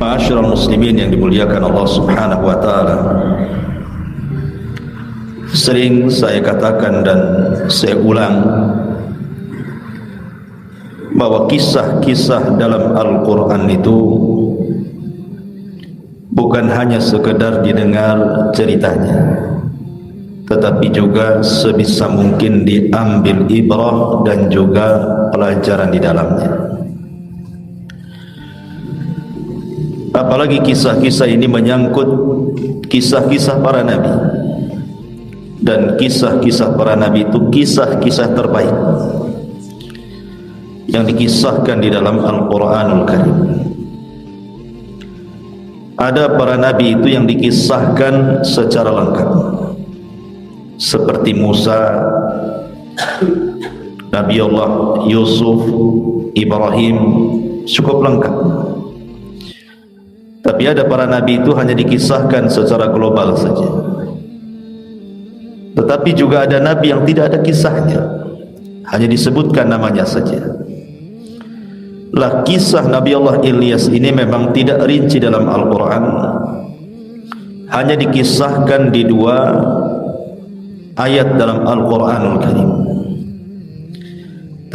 Ma'asyiral muslimin yang dimuliakan Allah Subhanahu wa taala. Sering saya katakan dan saya ulang bahwa kisah-kisah dalam Al-Qur'an itu bukan hanya sekedar didengar ceritanya, tetapi juga sebisa mungkin diambil ibrah dan juga pelajaran di dalamnya. Apalagi kisah-kisah ini menyangkut kisah-kisah para nabi, dan kisah-kisah para nabi itu kisah-kisah terbaik yang dikisahkan di dalam Al-Quranul Karim. Ada para nabi itu yang dikisahkan secara lengkap, seperti Musa, Nabi Allah Yusuf, Ibrahim, cukup lengkap. Tapi ada para nabi itu hanya dikisahkan secara global saja. Tetapi juga ada nabi yang tidak ada kisahnya, hanya disebutkan namanya saja. Lah, kisah Nabi Allah Ilyas ini memang tidak rinci dalam Al-Quran, hanya dikisahkan di 2 ayat dalam Al-Quranul Karim.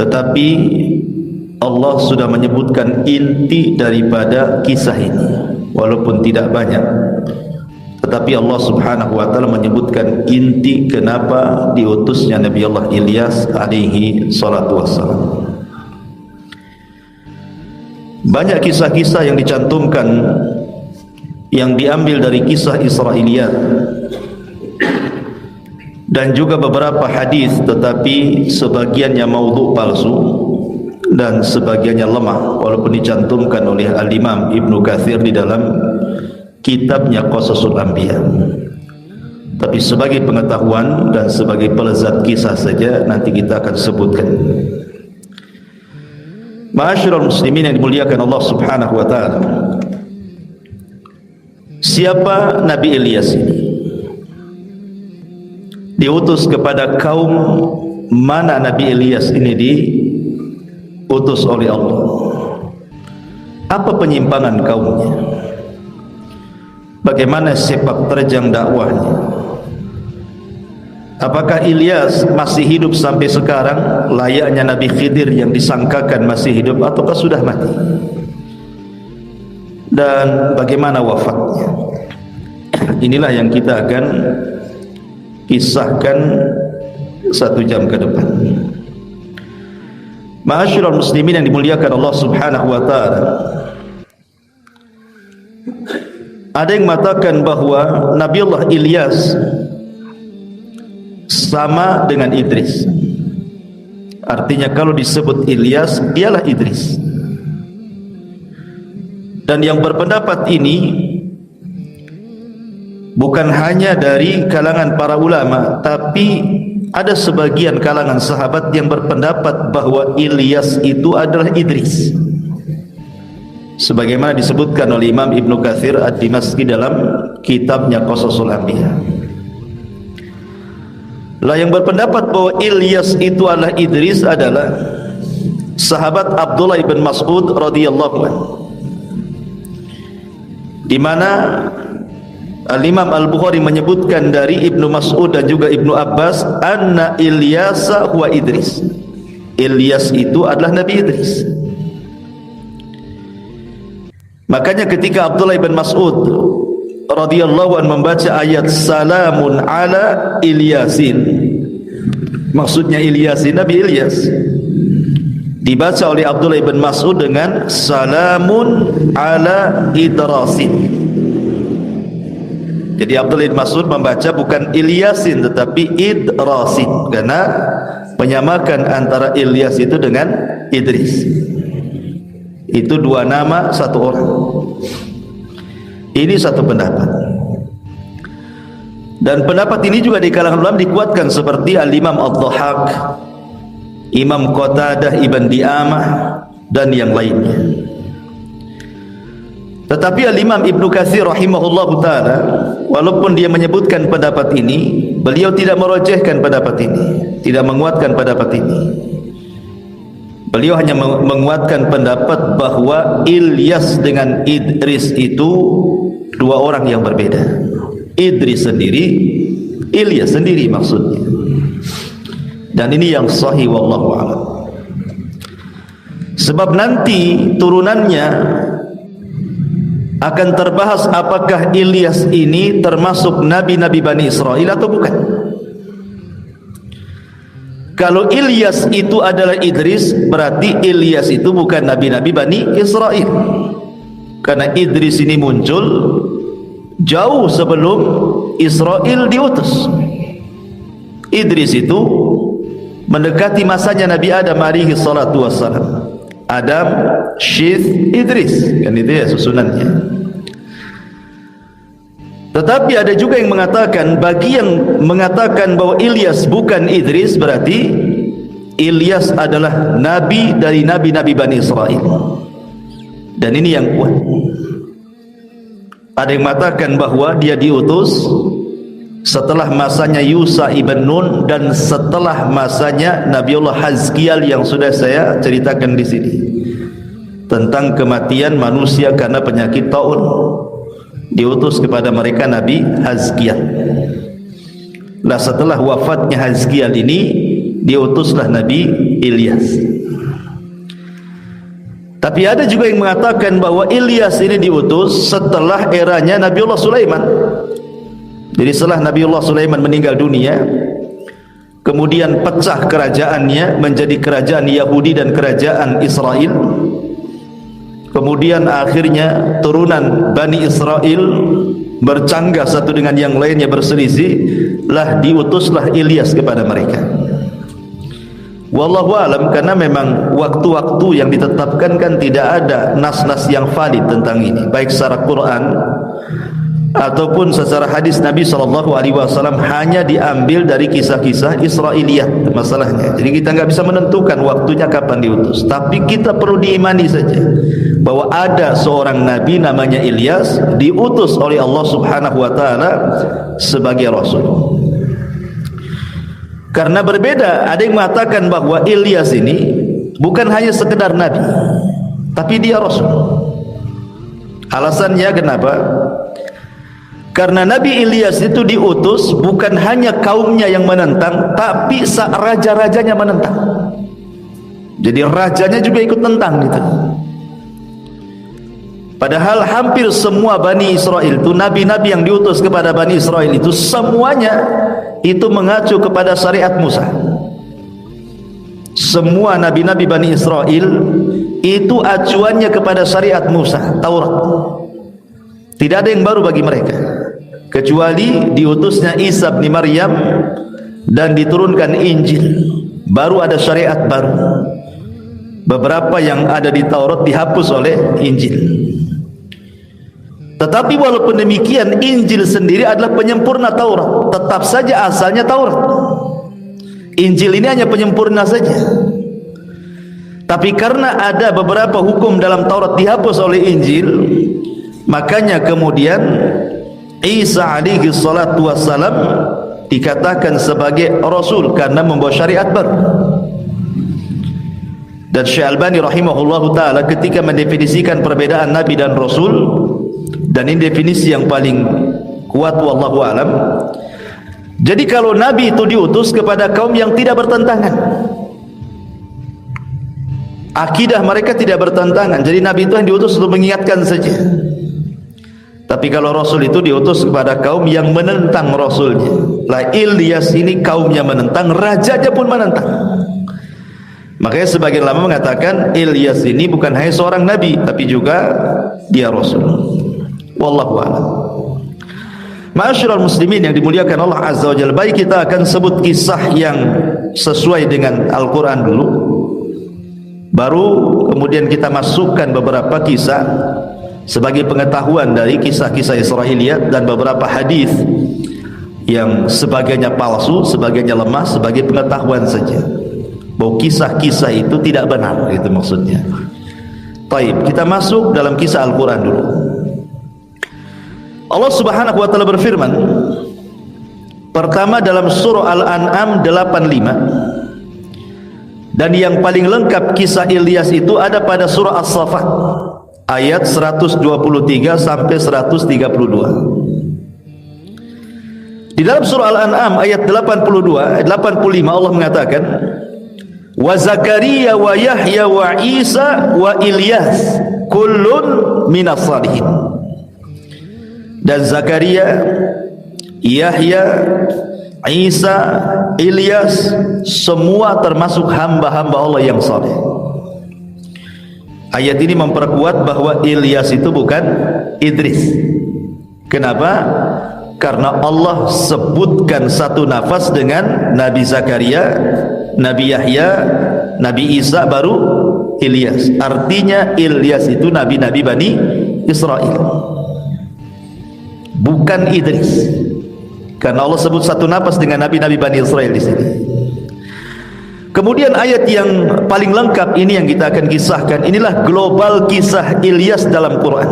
Tetapi Allah sudah menyebutkan inti daripada kisah ini, walaupun tidak banyak, tetapi Allah Subhanahu wa taala menyebutkan inti kenapa diutusnya Nabi Allah Ilyas alaihi salatu wassalam. Banyak kisah-kisah yang dicantumkan yang diambil dari kisah Israiliyat dan juga beberapa hadis, tetapi sebagiannya maudhu, palsu, dan sebagiannya lemah, walaupun dicantumkan oleh Al-Imam Ibnu Katsir di dalam kitabnya Qasasul Anbiya. Tapi sebagai pengetahuan dan sebagai pelezat kisah saja, nanti kita akan sebutkan. Ma'asyiral muslimin yang dimuliakan Allah Subhanahu wa taala, siapa Nabi Ilyas ini? Diutus kepada kaum mana Nabi Ilyas ini diutus oleh Allah? Apa penyimpangan kaumnya? Bagaimana sepak terjang dakwahnya? Apakah Ilyas masih hidup sampai sekarang layaknya Nabi Khidir yang disangkakan masih hidup, ataukah sudah mati? Dan bagaimana wafatnya? Inilah yang kita akan kisahkan 1 jam ke depan. Ma'asyiral muslimin yang dimuliakan Allah Subhanahu wa taala, ada yang mengatakan bahwa Nabi Allah Ilyas sama dengan Idris. Artinya kalau disebut Ilyas, dialah Idris. Dan yang berpendapat ini bukan hanya dari kalangan para ulama, tapi ada sebagian kalangan sahabat yang berpendapat bahwa Ilyas itu adalah Idris, sebagaimana disebutkan oleh Imam Ibnu Katsir Ad-Dimashqi dalam kitabnya Qasasul Anbiya. Lah, yang berpendapat bahwa Ilyas itu adalah Idris adalah sahabat Abdullah bin Mas'ud radhiyallahu anhu, di mana Al-Imam Al-Bukhari menyebutkan dari Ibnu Mas'ud dan juga Ibnu Abbas, anna Ilyasa huwa Idris. Ilyas itu adalah Nabi Idris. Makanya ketika Abdullah bin Mas'ud radhiyallahu anhu membaca ayat salamun ala Ilyasin, maksudnya Ilyasin, Nabi Ilyas, dibaca oleh Abdullah bin Mas'ud dengan salamun ala Idrasin. Jadi Abdullah bin Mas'ud membaca bukan Ilyasin tetapi Idrasin, karena menyamakan antara Ilyas itu dengan Idris. Itu 2 nama 1 orang. Ini satu pendapat. Dan pendapat ini juga di kalangan ulama dikuatkan, seperti Al-Imam Ad-Dhahhak, Imam Qatadah Ibn Di'amah, dan yang lainnya. Tetapi Al-Imam Ibnu Katsir rahimahullahu ta'ala, walaupun dia menyebutkan pendapat ini, beliau tidak merojehkan pendapat ini, tidak menguatkan pendapat ini. Beliau hanya menguatkan pendapat bahwa Ilyas dengan Idris itu dua orang yang berbeda. Idris sendiri, Ilyas sendiri maksudnya. Dan ini yang sahih wallahu a'lam. Sebab nanti turunannya akan terbahas apakah Ilyas ini termasuk nabi-nabi Bani Israel atau bukan. Kalau Ilyas itu adalah Idris, berarti Ilyas itu bukan nabi-nabi Bani Israel. Karena Idris ini muncul jauh sebelum Israel diutus. Idris itu mendekati masanya Nabi Adam alaihi salatu wassalam. Adam, Syith, Idris, kan itu ya susunannya. Tetapi ada juga yang mengatakan, bagi yang mengatakan bahwa Ilyas bukan Idris, berarti Ilyas adalah nabi dari nabi-nabi Bani Israel. Dan ini yang kuat. Ada yang mengatakan bahwa dia diutus setelah masanya Yusa ibn Nun dan setelah masanya Nabiullah Hazkiel yang sudah saya ceritakan di sini tentang kematian manusia karena penyakit taun. Diutus kepada mereka Nabi Hazkiel. Nah, setelah wafatnya Hazkiel ini diutuslah Nabi Ilyas. Tapi ada juga yang mengatakan bahwa Ilyas ini diutus setelah eranya Nabiullah Sulaiman. Jadi setelah Nabiullah Sulaiman meninggal dunia, kemudian pecah kerajaannya menjadi kerajaan Yahudi dan kerajaan Israel. Kemudian akhirnya turunan Bani Israel bercanggah satu dengan yang lainnya, berselisih, lah diutuslah Ilyas kepada mereka. Wallahu alam, karena memang waktu-waktu yang ditetapkan kan tidak ada nas-nas yang valid tentang ini, baik secara Quran ataupun secara hadis Nabi SAW, hanya diambil dari kisah-kisah Israiliyat masalahnya. Jadi kita nggak bisa menentukan waktunya kapan diutus, tapi kita perlu diimani saja bahwa ada seorang nabi namanya Ilyas diutus oleh Allah Subhanahu wa taala sebagai rasul. Karena berbeda, ada yang mengatakan bahwa Ilyas ini bukan hanya sekedar nabi, tapi dia rasul. Alasannya kenapa? Karena Nabi Ilyas itu diutus bukan hanya kaumnya yang menentang, tapi raja-rajanya menentang. Jadi rajanya juga ikut tentang gitu. Padahal hampir semua Bani Israel itu, nabi-nabi yang diutus kepada Bani Israel itu semuanya itu mengacu kepada syariat Musa. Semua nabi-nabi Bani Israel itu acuannya kepada syariat Musa, Taurat. Tidak ada yang baru bagi mereka, kecuali diutusnya Isa bin Maryam dan diturunkan Injil, baru ada syariat baru. Beberapa yang ada di Taurat dihapus oleh Injil. Tetapi walaupun demikian, Injil sendiri adalah penyempurna Taurat. Tetap saja asalnya Taurat. Injil ini hanya penyempurna saja. Tapi karena ada beberapa hukum dalam Taurat dihapus oleh Injil, makanya kemudian Isa alaihi salatu wassalam dikatakan sebagai rasul karena membawa syariat baru. Dan Syekh Albani rahimahullahu taala ketika mendefinisikan perbedaan nabi dan rasul, dan ini definisi yang paling kuat wallahu alam. Jadi kalau nabi itu diutus kepada kaum yang tidak bertentangan, akidah mereka tidak bertentangan, jadi nabi itu yang diutus untuk mengingatkan saja. Tapi kalau rasul itu diutus kepada kaum yang menentang rasulnya. Lah Ilyas ini kaumnya menentang, rajanya pun menentang. Makanya sebagian ulama mengatakan Ilyas ini bukan hanya seorang nabi, tapi juga dia rasul. Wallahu a'lam. Ma'asyiral muslimin yang dimuliakan Allah Azza wa Jalla, baik kita akan sebut kisah yang sesuai dengan Al-Quran dulu, baru kemudian kita masukkan beberapa kisah sebagai pengetahuan dari kisah-kisah Israiliyat dan beberapa hadis yang sebagiannya palsu, sebagiannya lemah, sebagai pengetahuan saja bahwa kisah-kisah itu tidak benar, itu maksudnya. Taib, kita masuk dalam kisah Al-Quran dulu. Allah Subhanahu wa taala berfirman pertama dalam surah Al-An'am 85, Dan yang paling lengkap kisah Ilyas itu ada pada surah As-Saffat ayat 123 sampai 132. Di dalam surah Al-An'am ayat 85 Allah mengatakan, wa Zakaria wa Yahya wa Isa wa Ilyas kullun minas salihin. Dan Zakaria, Yahya, Isa, Ilyas semua termasuk hamba-hamba Allah yang saleh. Ayat ini memperkuat bahwa Ilyas itu bukan Idris. Kenapa? Karena Allah sebutkan satu nafas dengan Nabi Zakaria, Nabi Yahya, Nabi Isa, baru Ilyas. Artinya Ilyas itu nabi-nabi Bani Israel, bukan Idris. Karena Allah sebut satu nafas dengan nabi-nabi Bani Israel di sini. Kemudian ayat yang paling lengkap ini yang kita akan kisahkan. Inilah global kisah Ilyas dalam Quran.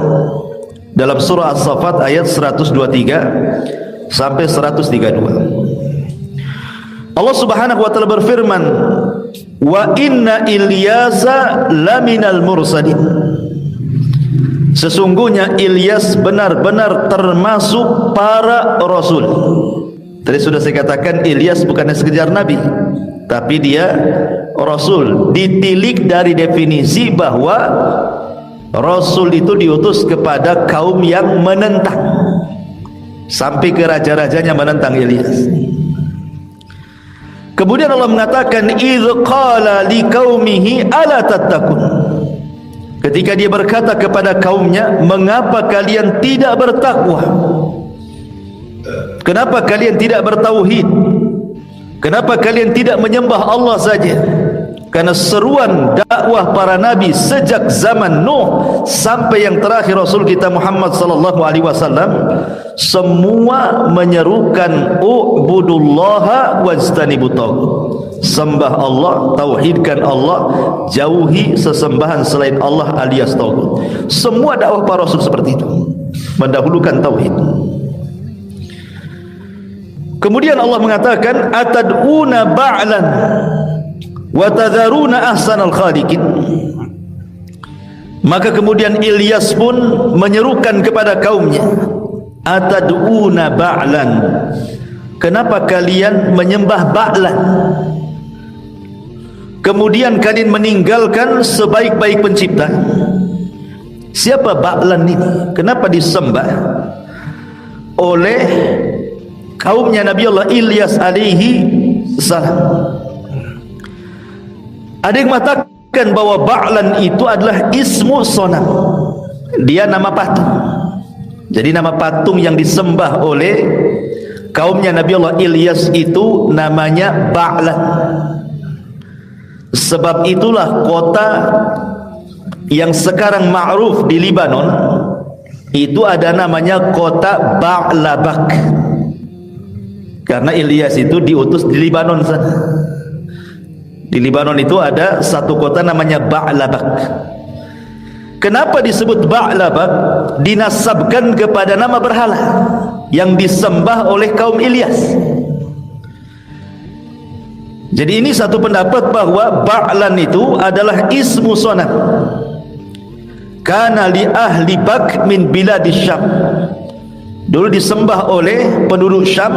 Dalam surah As-Saffat ayat 123 sampai 132. Allah Subhanahu wa taala berfirman, "Wa inna Ilyasa laminal mursalin." Sesungguhnya Ilyas benar-benar termasuk para rasul. Tadi sudah saya katakan Ilyas bukannya sekedar nabi, tapi dia rasul. Ditilik dari definisi bahwa rasul itu diutus kepada kaum yang menentang, sampai ke raja-rajanya menentang Ilyas. Kemudian Allah mengatakan, idz qala liqaumihi ala tattaqun. Ketika dia berkata kepada kaumnya, mengapa kalian tidak bertakwa? Kenapa kalian tidak bertauhid? Kenapa kalian tidak menyembah Allah saja? Karena seruan dakwah para nabi sejak zaman Nuh sampai yang terakhir Rasul kita Muhammad sallallahu alaihi wasallam semua menyerukan ubudullaha wajtanibut taghut. Sembah Allah, tauhidkan Allah, jauhi sesembahan selain Allah alias taghut. Semua dakwah para rasul seperti itu, mendahulukan tauhid. Kemudian Allah mengatakan, atad'una ba'lan wa tadharuna ahsanal khaliqin. Maka kemudian Ilyas pun menyerukan kepada kaumnya, atad'una ba'lan. Kenapa kalian menyembah ba'lan? Kemudian kalian meninggalkan sebaik-baik pencipta. Siapa ba'lan ini? Kenapa disembah oleh kaumnya Nabi Allah Ilyas alaihi salam? Ada yang mengatakan bahwa ba'lan itu adalah ismu sonam. Dia nama patung. Jadi nama patung yang disembah oleh kaumnya Nabi Allah Ilyas itu namanya ba'lan. Sebab itulah kota yang sekarang ma'ruf di Libanon itu ada namanya kota Ba'labak, karena Ilyas itu diutus di Libanon sana. Di Libanon itu ada satu kota namanya Ba'labak. Kenapa disebut Ba'labak? Dinasabkan kepada nama berhala yang disembah oleh kaum Ilyas. Jadi ini satu pendapat bahwa Ba'lan itu adalah ismu sonam. Kana li ahli Bak min biladis Syam. Dulu disembah oleh penduduk Syam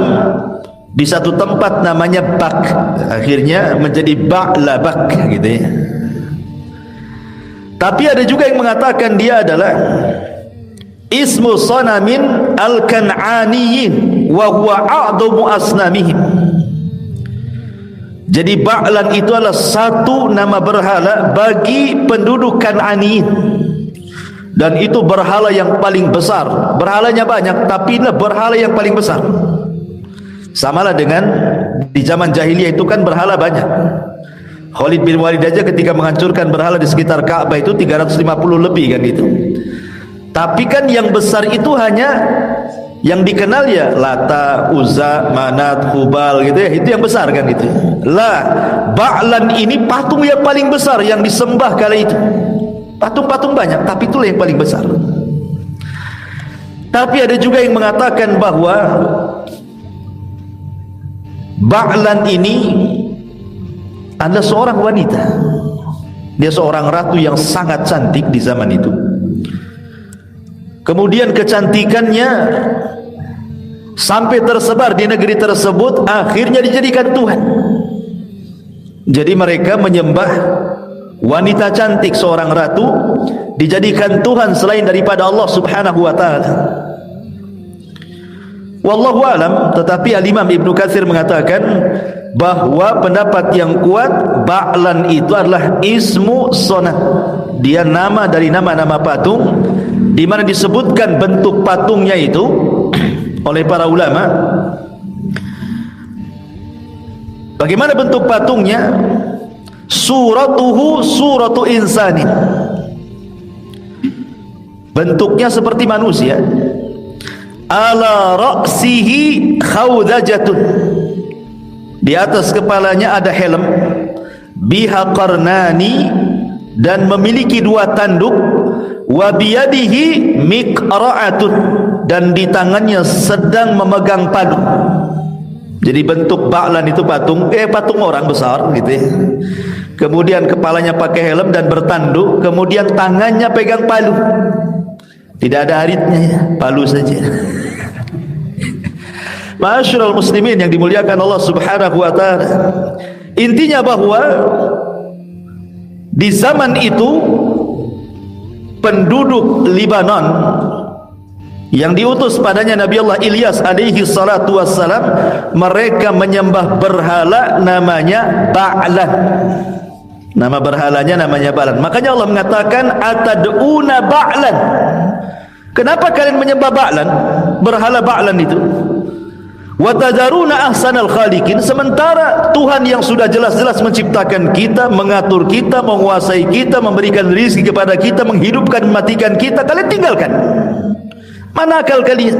di satu tempat namanya Bak. Akhirnya menjadi Ba'labak gitu ya. Tapi ada juga yang mengatakan dia adalah ismu sonamin al-kan'aniyin wa huwa a'dhamu asnamihim. Jadi Ba'lan itu adalah satu nama berhala bagi penduduk Kan'aniyin, dan itu berhala yang paling besar. Berhalanya banyak, tapi ini berhala yang paling besar. Samalah dengan di zaman jahiliyah itu kan berhala banyak. Khalid bin Walid aja ketika menghancurkan berhala di sekitar Ka'bah itu 350 lebih kan itu. Tapi kan yang besar itu hanya yang dikenal ya Lata, Uzza, Manat, Hubal gitu ya, itu yang besar kan itu. Lah, Ba'lan ini patung yang paling besar yang disembah kala itu. Patung-patung banyak, tapi itulah yang paling besar. Tapi ada juga yang mengatakan bahwa Ba'lan ini adalah seorang wanita. Dia seorang ratu yang sangat cantik di zaman itu. Kemudian kecantikannya sampai tersebar di negeri tersebut, akhirnya dijadikan Tuhan. Jadi mereka menyembah wanita cantik, seorang ratu, dijadikan Tuhan selain daripada Allah subhanahu wa ta'ala. Wallahu alam. Tetapi Al-Imam Ibnu Katsir mengatakan bahwa pendapat yang kuat, Ba'lan itu adalah ismu sonam. Dia nama dari nama-nama patung, di mana disebutkan bentuk patungnya itu oleh para ulama. Bagaimana bentuk patungnya? Suratuhu suratu insanin. Bentuknya seperti manusia. Ala ra'sihi khawdajatun. Di atas kepalanya ada helm. Biha qarnani, dan memiliki dua tanduk. Wa biyadihi miqra'atun, dan di tangannya sedang memegang palu. Jadi bentuk Ba'lan itu patung orang besar gitu ya. Kemudian kepalanya pakai helm dan bertanduk, kemudian tangannya pegang palu. Tidak ada aritnya ya, palu saja. Ma'asyiral muslimin yang dimuliakan Allah subhanahu wa ta'ala, intinya bahwa di zaman itu penduduk Libanon yang diutus padanya Nabi Allah Ilyas alaihi salatu wassalam, mereka menyembah berhala namanya Ba'lan. Nama berhalanya namanya Ba'lan. Makanya Allah mengatakan atad'una Ba'lan. Kenapa kalian menyembah Ba'lan, berhala Ba'lan itu? Wa tadaruna ahsanal khaliqin, sementara Tuhan yang sudah jelas-jelas menciptakan kita, mengatur kita, menguasai kita, memberikan rezeki kepada kita, menghidupkan, mematikan kita, kalian tinggalkan. Mana akal kalian?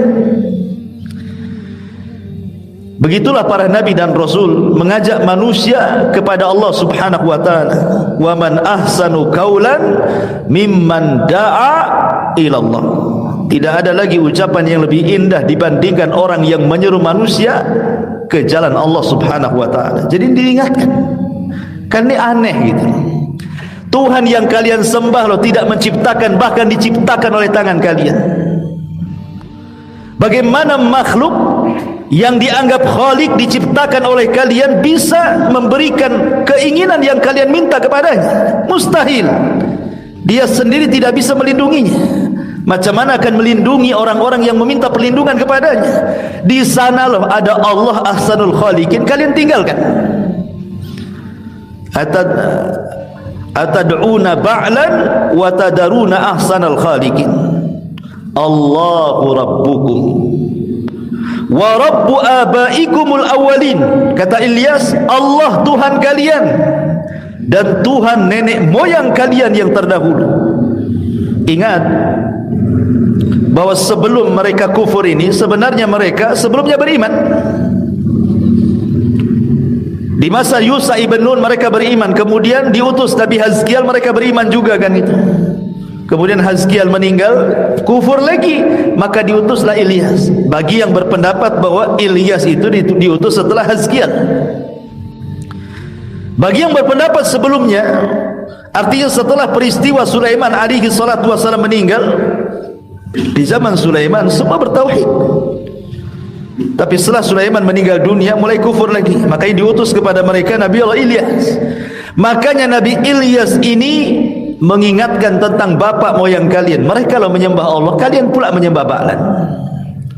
Begitulah para nabi dan rasul mengajak manusia kepada Allah subhanahu wa ta'ala. Wa man ahsanu qawlan mimman da'a ilallah. Tidak ada lagi ucapan yang lebih indah dibandingkan orang yang menyeru manusia ke jalan Allah subhanahu wa ta'ala. Jadi diingatkan, kan ini aneh gitu. Tuhan yang kalian sembah loh tidak menciptakan, bahkan diciptakan oleh tangan kalian. Bagaimana makhluk yang dianggap khalik diciptakan oleh kalian bisa memberikan keinginan yang kalian minta kepadanya? Mustahil. Dia sendiri tidak bisa melindunginya. Macam mana akan melindungi orang-orang yang meminta perlindungan kepadanya? Di sana loh ada Allah ahsanul khaliqin, kalian tinggalkan. Atad'una ba'lan wa tadaruna ahsanal khaliqin. Allahu rabbukum wa rabbu abaikumul awwalin. Kata Ilyas, Allah Tuhan kalian dan Tuhan nenek moyang kalian yang terdahulu. Ingat bahwa sebelum mereka kufur ini, sebenarnya mereka sebelumnya beriman. Di masa Yusha ibn Nun mereka beriman, kemudian diutus Nabi Hazkiel, mereka beriman juga kan itu. Kemudian Hazkiel meninggal, kufur lagi, maka diutuslah Ilyas. Bagi yang berpendapat bahwa Ilyas itu diutus setelah Hazkiel. Bagi yang berpendapat sebelumnya, artinya setelah peristiwa Sulaiman alaihi salatu wassalam meninggal, di zaman Sulaiman semua bertauhid. Tapi setelah Sulaiman meninggal dunia, mulai kufur lagi. Makanya diutus kepada mereka Nabi Allah Ilyas. Makanya Nabi Ilyas ini mengingatkan tentang bapak moyang kalian. Mereka kalau menyembah Allah, kalian pula menyembah Ba'lan.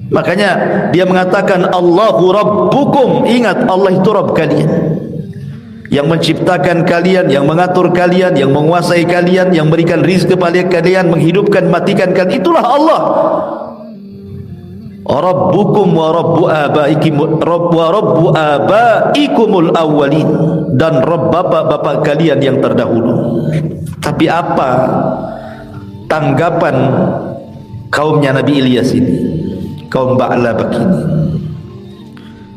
Makanya dia mengatakan Allahu Rabbukum. Ingat, Allah itu Rabb kalian, yang menciptakan kalian, yang mengatur kalian, yang menguasai kalian, yang memberikan rizki kepada kalian, menghidupkan, matikan kalian. Itulah Allah. Rabbukum wa rabbu abaikumul awwalin, dan Rabb bapak-bapak kalian yang terdahulu. Tapi apa tanggapan kaumnya Nabi Ilyas ini, kaum Ba'la begini?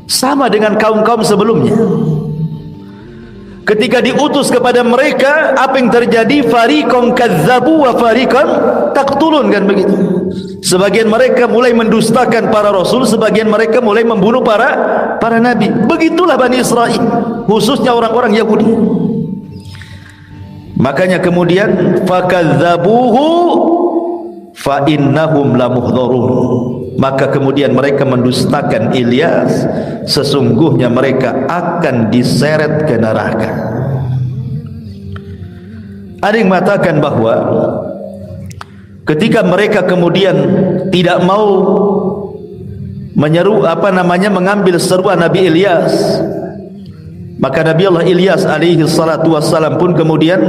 Sama dengan kaum-kaum sebelumnya. Ketika diutus kepada mereka, apa yang terjadi? Fariqan kadzabu wa fariqan taqtulun, kan begitu. sebagian mereka mulai mendustakan para rasul, sebagian mereka mulai membunuh para nabi. Begitulah Bani Israel, khususnya orang-orang Yahudi. Makanya kemudian fakadzabuhu fa innahum lamuhdharun, maka kemudian mereka mendustakan Ilyas, sesungguhnya mereka akan diseret ke neraka. Ada yang mengatakan bahwa ketika mereka kemudian tidak mau mengambil seruan Nabi Ilyas, maka Nabi Allah Ilyas alaihi salatu wassalam pun kemudian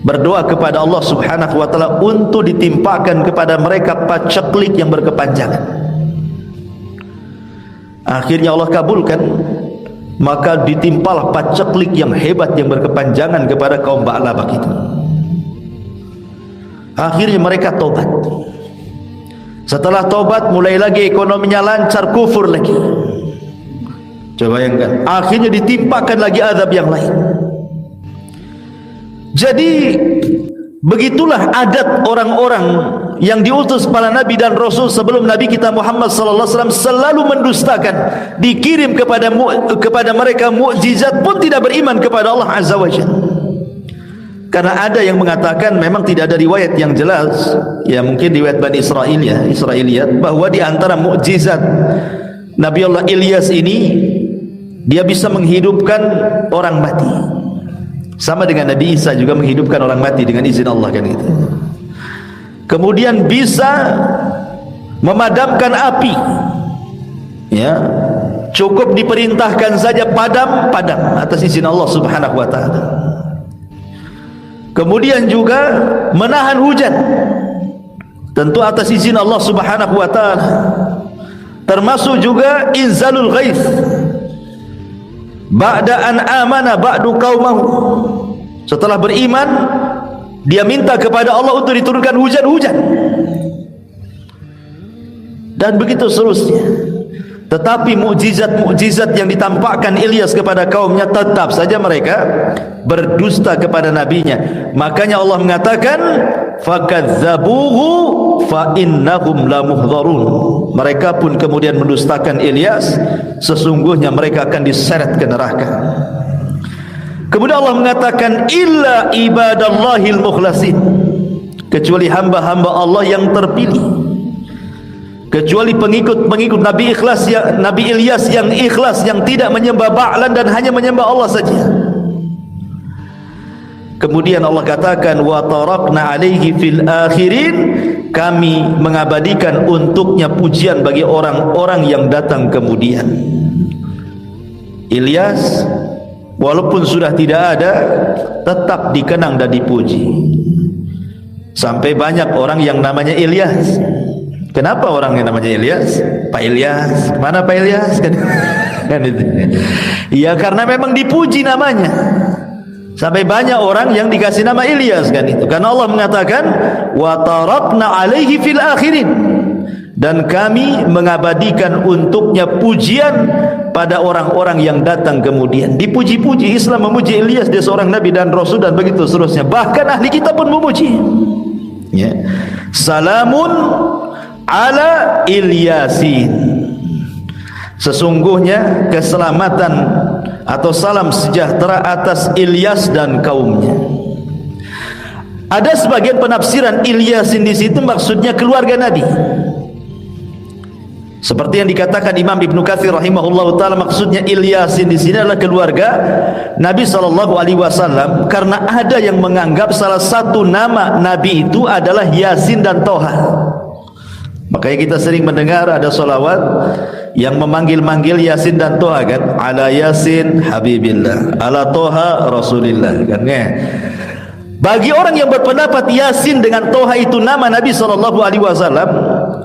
berdoa kepada Allah subhanahu wa ta'ala untuk ditimpakan kepada mereka paceklik yang berkepanjangan. Akhirnya Allah kabulkan, maka ditimpalah paceklik yang hebat yang berkepanjangan kepada kaum Ba'labak itu. Akhirnya mereka tobat. Setelah tobat, mulai lagi ekonominya lancar, kufur lagi. Coba bayangkan, akhirnya ditimpakan lagi azab yang lain. Jadi begitulah adat orang-orang yang diutus para nabi dan rasul sebelum Nabi kita Muhammad sallallahu alaihi wasallam, selalu mendustakan. Dikirim kepada mereka mukjizat pun tidak beriman kepada Allah azza wajalla. Karena ada yang mengatakan, memang tidak ada riwayat yang jelas, ya mungkin riwayat Bani Israiliyat, bahwa di antara mukjizat Nabi Allah Ilyas ini, dia bisa menghidupkan orang mati. Sama dengan Nabi Isa juga menghidupkan orang mati dengan izin Allah, kan gitu. Kemudian bisa memadamkan api, ya, cukup diperintahkan saja padam atas izin Allah subhanahu wa ta'ala. Kemudian juga menahan hujan, tentu atas izin Allah subhanahu wa ta'ala. Termasuk juga inzalul ghaith ba'da an amana ba'du qaumahu, setelah beriman dia minta kepada Allah untuk diturunkan hujan-hujan, dan begitu seterusnya. Tetapi mukjizat-mukjizat yang ditampakkan Ilyas kepada kaumnya, tetap saja mereka berdusta kepada nabinya. Makanya Allah mengatakan fakadzabuhu fa innahum lamuhdharun, mereka pun kemudian mendustakan Ilyas, sesungguhnya mereka akan diseret ke neraka. Kemudian Allah mengatakan illa ibadallahil mukhlasin, kecuali hamba-hamba Allah yang terpilih, kecuali pengikut-pengikut Nabi Ilyas yang ikhlas, yang tidak menyembah Ba'lan dan hanya menyembah Allah saja. Kemudian Allah katakan wa tarakna alaihi fil akhirin, kami mengabadikan untuknya pujian bagi orang-orang yang datang kemudian. Ilyas walaupun sudah tidak ada, tetap dikenang dan dipuji. Sampai banyak orang yang namanya Ilyas. Kenapa orang yang namanya Ilyas? Pak Ilyas, mana Pak Ilyas? Kan itu. Ya karena memang dipuji namanya. Sampai banyak orang yang dikasih nama Ilyas, kan itu. Karena Allah mengatakan wa tarakna alaihi fil akhirin, dan kami mengabadikan untuknya pujian pada orang-orang yang datang kemudian. Dipuji-puji, Islam memuji Ilyas, dia seorang nabi dan rasul, dan begitu seterusnya. Bahkan ahli kitab pun memuji, ya. Salamun ala Ilyasin, sesungguhnya keselamatan atau salam sejahtera atas Ilyas dan kaumnya. Ada sebagian penafsiran Ilyasin di situ maksudnya keluarga Nabi, seperti yang dikatakan Imam Ibnu Katsir rahimahullahu taala, maksudnya Ilyasin di sini adalah keluarga Nabi sallallahu alaihi wasallam, karena ada yang menganggap salah satu nama Nabi itu adalah Yasin dan Toha. Makanya kita sering mendengar ada solawat yang memanggil-manggil Yasin dan Toha, kan? Ala Yasin Habibillah, ala Toha Rasulillah, kan? Bagi orang yang berpendapat Yasin dengan Toha itu nama Nabi SAW,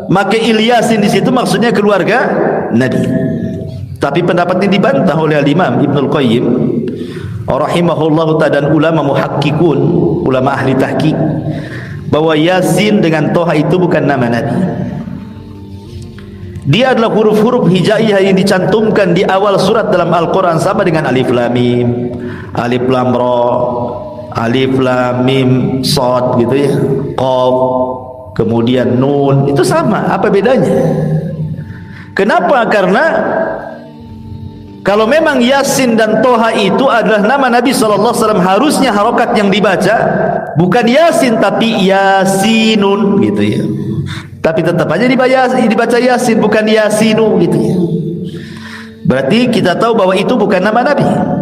maka Ilyasin di situ maksudnya keluarga Nabi. Tapi pendapat ini dibantah oleh Imam Ibnul Qayyim rahimahullahu ta'ala dan ulama muhakkikun, ulama ahli tahqiq, bahwa Yasin dengan Toha itu bukan nama Nabi. Dia adalah huruf-huruf hijaiyah yang dicantumkan di awal surat dalam Al-Quran, sama dengan alif lam mim, alif lam ra, alif lam mim sad, gitu ya, qaf, kemudian Nun, itu sama. Apa bedanya? Kenapa? Karena kalau memang Yasin dan Toha itu adalah nama Nabi SAW, harusnya harokat yang dibaca bukan Yasin tapi Yasinun gitu ya. Tapi tetap aja dibaca Yasin, bukan Yasinu gitu ya. Berarti kita tahu bahwa itu bukan nama Nabi.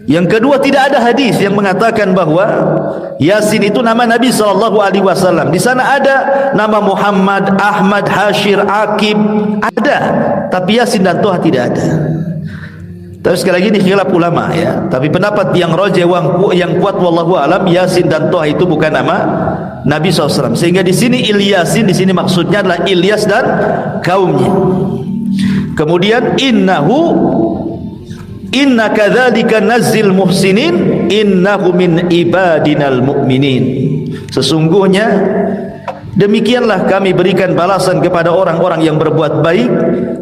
Yang kedua, tidak ada hadis yang mengatakan bahwa Yasin itu nama Nabi SAW. Di sana ada nama Muhammad, Ahmad, Hashir, Akib, ada. Tapi Yasin dan Toha tidak ada. Tapi sekali lagi ini khilaf ulama ya. Tapi pendapat yang rajih, yang kuat wallahu alam, Yasin dan Toha itu bukan nama Nabi SAW. Sehingga di sini Ilyasin, di sini maksudnya adalah Ilyas dan kaumnya. Kemudian inna kadzalika nazzil muhsinin innahu min ibadinal mu'minin. Sesungguhnya demikianlah kami berikan balasan kepada orang-orang yang berbuat baik.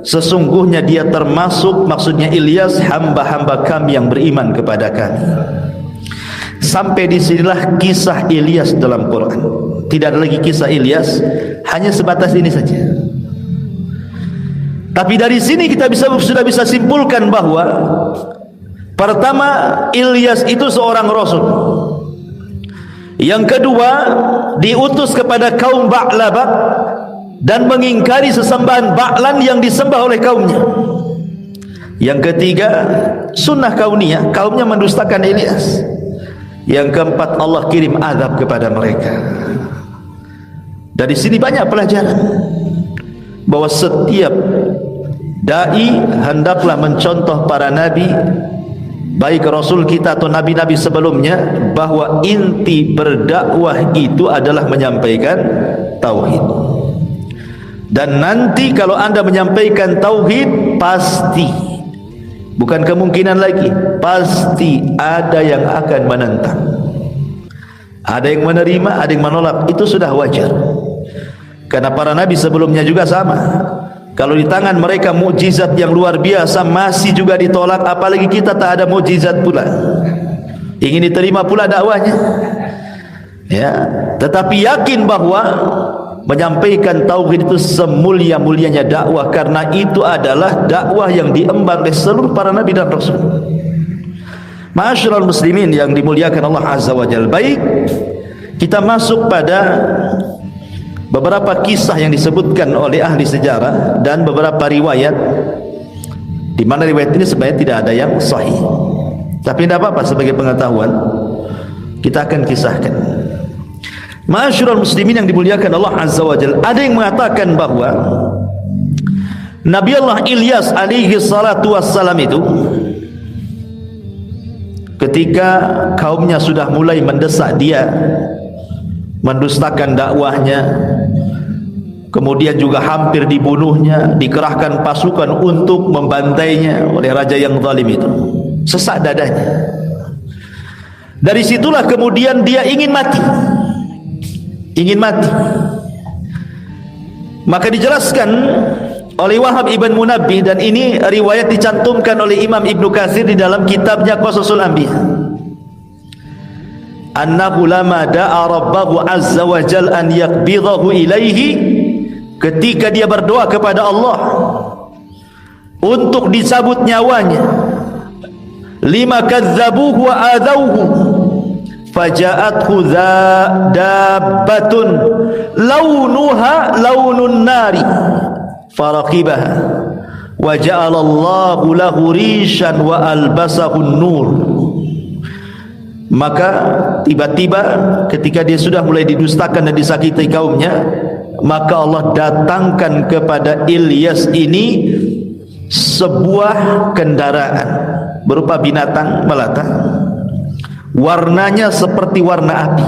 Sesungguhnya dia termasuk, maksudnya Ilyas, hamba-hamba kami yang beriman kepada kami. Sampai disinilah kisah Ilyas dalam Quran. Tidak ada lagi kisah Ilyas, hanya sebatas ini saja. Tapi dari sini kita sudah bisa simpulkan bahwa pertama, Ilyas itu seorang rasul. Yang kedua, diutus kepada kaum Ba'labak dan mengingkari sesembahan Ba'lan yang disembah oleh kaumnya. Yang ketiga, sunnah kauniyah, kaumnya mendustakan Ilyas. Yang keempat, Allah kirim azab kepada mereka. Dari sini banyak pelajaran bahwa setiap dai hendaklah mencontoh para nabi, baik rasul kita atau nabi-nabi sebelumnya, bahwa inti berdakwah itu adalah menyampaikan tauhid. Dan nanti kalau anda menyampaikan tauhid, pasti, bukan kemungkinan lagi, pasti ada yang akan menentang. Ada yang menerima, ada yang menolak. Itu sudah wajar. Karena para nabi sebelumnya juga sama. Kalau di tangan mereka mukjizat yang luar biasa masih juga ditolak, apalagi kita tak ada mukjizat pula. Ingin diterima pula dakwahnya. Ya, tetapi yakin bahwa menyampaikan tauhid itu semulia-mulianya dakwah, karena itu adalah dakwah yang diemban oleh seluruh para nabi dan rasul. Ma'asyiral muslimin yang dimuliakan Allah Azza wa Jalla. Baik, kita masuk pada beberapa kisah yang disebutkan oleh ahli sejarah dan beberapa riwayat, di mana riwayat ini sebenarnya tidak ada yang sahih. Tapi tidak apa-apa, sebagai pengetahuan kita akan kisahkan. Ma'asyiral muslimin yang dimuliakan Allah Azza wa Jalla, ada yang mengatakan bahwa Nabi Allah Ilyas alaihi salatu wassalam itu ketika kaumnya sudah mulai mendesak dia, mendustakan dakwahnya, kemudian juga hampir dibunuhnya, dikerahkan pasukan untuk membantainya oleh raja yang zalim itu, sesak dadanya. Dari situlah kemudian dia ingin mati. Maka dijelaskan oleh Wahab ibn Munabbih, dan ini riwayat dicantumkan oleh Imam Ibnu Katsir di dalam kitabnya Qasasul Anbiya, annahu lama da'a rabbahu azza wa jal an yaqbidahu ilaihi, ketika dia berdoa kepada Allah untuk dicabut nyawanya, lima kadzabuhu wa adauhu, faja'athu dabbatun launuha launun nari faraqibaha wa ja'alallahu lahu rishan wa albasahun nur. Maka tiba-tiba ketika dia sudah mulai didustakan dan disakiti kaumnya, maka Allah datangkan kepada Ilyas ini sebuah kendaraan berupa binatang melata, warnanya seperti warna api.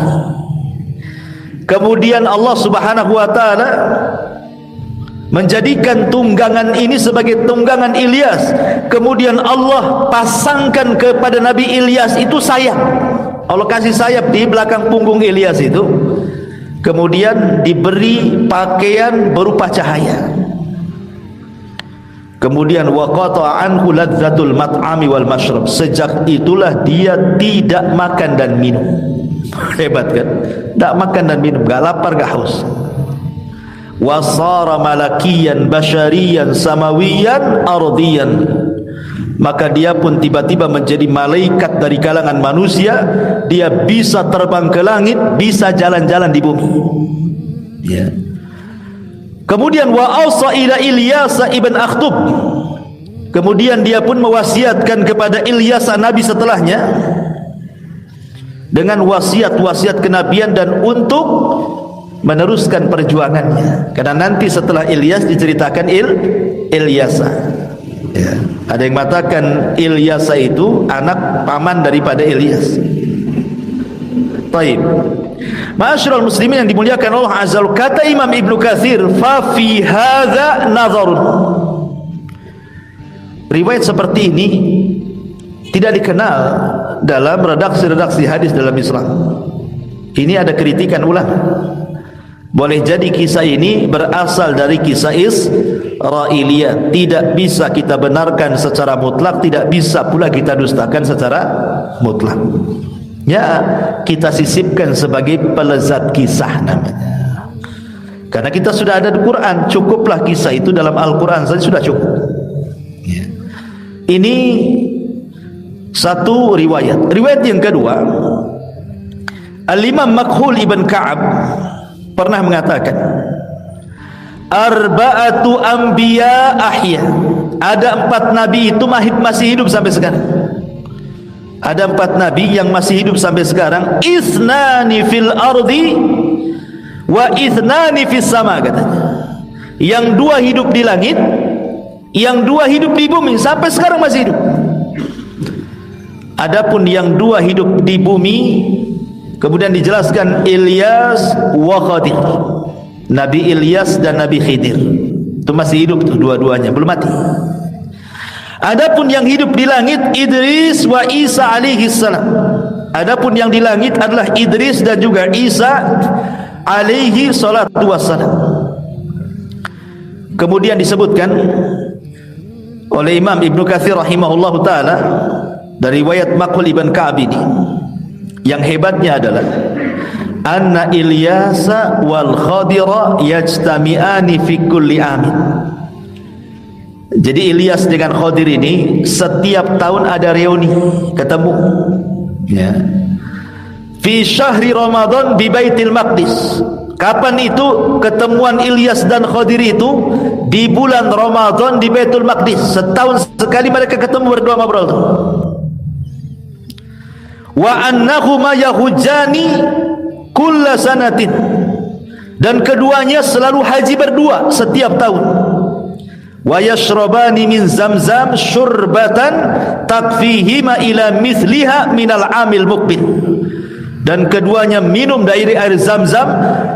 Kemudian Allah Subhanahu wa taala menjadikan tunggangan ini sebagai tunggangan Ilyas. Kemudian Allah pasangkan kepada Nabi Ilyas itu sayap. Allah kasih sayap di belakang punggung Ilyas itu. Kemudian diberi pakaian berupa cahaya. Kemudian waqata anhu ladzatul mat'ami wal mashrab. Sejak itulah dia tidak makan dan minum. Hebat kan? Tak makan dan minum, gak lapar, gak haus. Wasara malakiyan basyariyan samawiyan ardiyan, maka dia pun tiba-tiba menjadi malaikat dari kalangan manusia. Dia bisa terbang ke langit, bisa jalan-jalan di bumi, ya. Kemudian wa ausa ila Ilyas ibn Akhtub, kemudian dia pun mewasiatkan kepada Ilyas nabi setelahnya dengan wasiat-wasiat kenabian dan untuk meneruskan perjuangannya, karena nanti setelah Ilyas diceritakan Ilyasa, ya. Ada yang mengatakan Ilyasa itu anak paman daripada Ilyas. Baik, ma'asyiral muslimin yang dimuliakan Allah azza wa jalla, kata Imam Ibnu Katsir, fa fi hadza nazarun. Riwayat seperti ini tidak dikenal dalam redaksi-redaksi hadis dalam Islam. Ini ada kritikan ulama. Boleh jadi kisah ini berasal dari kisah Israiliyah, tidak bisa kita benarkan secara mutlak, tidak bisa pula kita dustakan secara mutlak. Ya, kita sisipkan sebagai pelezat kisah namanya. Karena kita sudah ada di Quran, cukuplah kisah itu dalam Al-Quran saja sudah cukup. Ya. Ini satu riwayat. Riwayat yang kedua, Al-Imam Makhul ibn Ka'ab pernah mengatakan, arba'atu anbiya ahya, ada 4 nabi itu masih hidup sampai sekarang. Ada 4 nabi yang masih hidup sampai sekarang. Ithnani fil ardi wa ithnani fis sama, katanya. Yang 2 hidup di langit, yang 2 hidup di bumi, sampai sekarang masih hidup. Adapun yang 2 hidup di bumi, kemudian dijelaskan Ilyas wa Khadir, Nabi Ilyas dan Nabi Khidir. Itu masih hidup tuh dua-duanya, belum mati. Adapun yang hidup di langit Idris wa Isa alaihi salam. Adapun yang di langit adalah Idris dan juga Isa alaihi salatu wassalam. Kemudian disebutkan oleh Imam Ibnu Katsir rahimahullahu taala dari riwayat Makhul ibn Ka'ab ini, yang hebatnya adalah anna Ilyasa wal Khadira yajtami'ani fi kulli amin. Jadi Ilyas dengan Khadir ini setiap tahun ada reuni, ketemu, ya. Fi syahri Ramadan bi Baitil Maqdis. Kapan itu ketemuan Ilyas dan Khadir itu? Di bulan Ramadan di Baitul Maqdis. Setahun sekali mereka ketemu, berdua ngobrol tuh. Wa annahuma yahujjani kulla sanatin, dan keduanya selalu haji berdua setiap tahun. Wa yashrabani min zamzam syurbatan takfihima ila mithliha minal amil muqbil, dan keduanya minum dari air zam-zam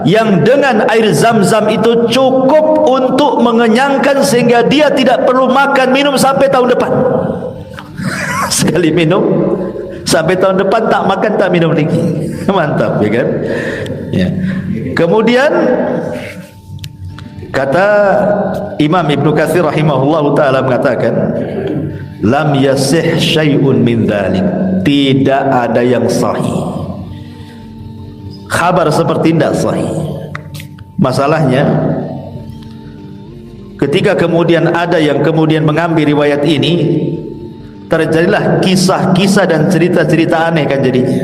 yang dengan air zam-zam itu cukup untuk mengenyangkan sehingga dia tidak perlu makan minum sampai tahun depan. Sekali minum sampai tahun depan tak makan tak minum lagi. Mantap, ya kan? Ya. Kemudian kata Imam Ibnu Katsir rahimahullahu taala mengatakan, lam yasih syai'un min dzalik, tidak ada yang sahih. Kabar seperti tidak sahih. Masalahnya ketika kemudian ada yang kemudian mengambil riwayat ini, terjadilah kisah-kisah dan cerita-cerita aneh kan jadinya.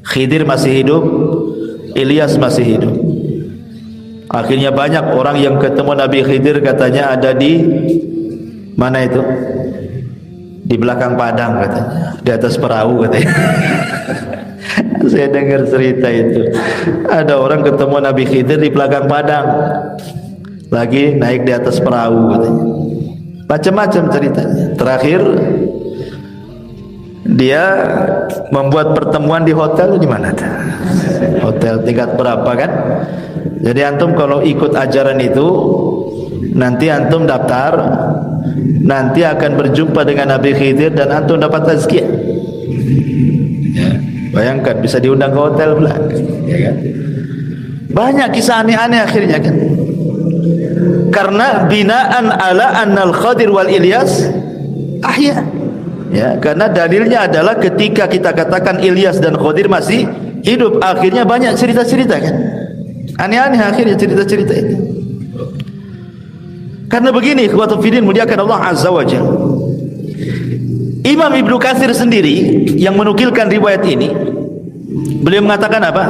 Khidir masih hidup, Ilyas masih hidup. Akhirnya banyak orang yang ketemu Nabi Khidir, katanya ada di mana itu? Di belakang padang katanya, di atas perahu katanya. Saya dengar cerita itu. Ada orang ketemu Nabi Khidir di belakang padang, lagi naik di atas perahu katanya. Macam-macam ceritanya. Terakhir dia membuat pertemuan di hotel. Di mana? Hotel tingkat berapa kan? Jadi antum kalau ikut ajaran itu, nanti antum daftar, nanti akan berjumpa dengan Nabi Khidir dan antum dapat tazkiyah. Ya, bayangkan bisa diundang ke hotel pula, ya kan? Banyak kisah aneh-aneh akhirnya kan. Karena binaan ala annal Khadir wal Ilyas ahya. Ya, karena dalilnya adalah ketika kita katakan Ilyas dan Khadir masih hidup. Akhirnya banyak cerita-cerita kan, aneh-aneh akhirnya cerita-cerita itu. Karena begini, ikhwatul fillah muliakan Allah Azza wa Jalla, Imam Ibnu Katsir sendiri yang menukilkan riwayat ini, beliau mengatakan apa?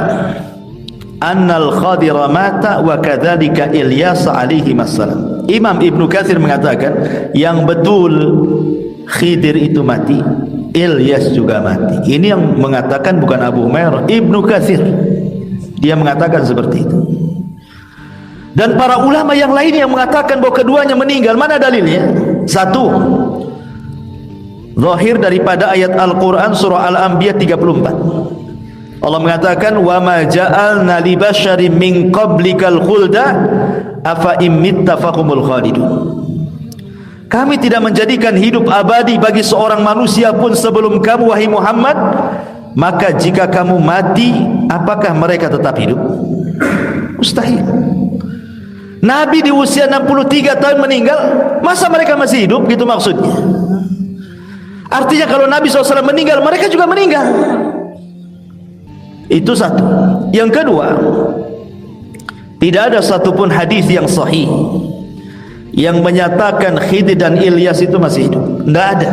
Annal Khadira mata wa kadzalika Ilyas alaihi wassalam. Imam Ibnu Katsir mengatakan yang betul Khidir itu mati, Ilyas juga mati. Ini yang mengatakan bukan Abu Umairah, Ibnu Katsir. Dia mengatakan seperti itu. Dan para ulama yang lain yang mengatakan bahwa keduanya meninggal, mana dalilnya? Satu, zahir daripada ayat Al-Quran surah Al-Anbiya 34. Allah mengatakan, wa ma ja'alna li basyarin min qablikal khulda afa immitta fahumul khalidun. Kami tidak menjadikan hidup abadi bagi seorang manusia pun sebelum kamu wahai Muhammad, maka jika kamu mati apakah mereka tetap hidup? Mustahil. Nabi di usia 63 tahun meninggal, masa mereka masih hidup? Gitu maksudnya. Artinya kalau Nabi SAW meninggal, mereka juga meninggal. Itu satu. Yang kedua, tidak ada satupun hadis yang sahih yang menyatakan Khidir dan Ilyas itu masih hidup. Tidak ada.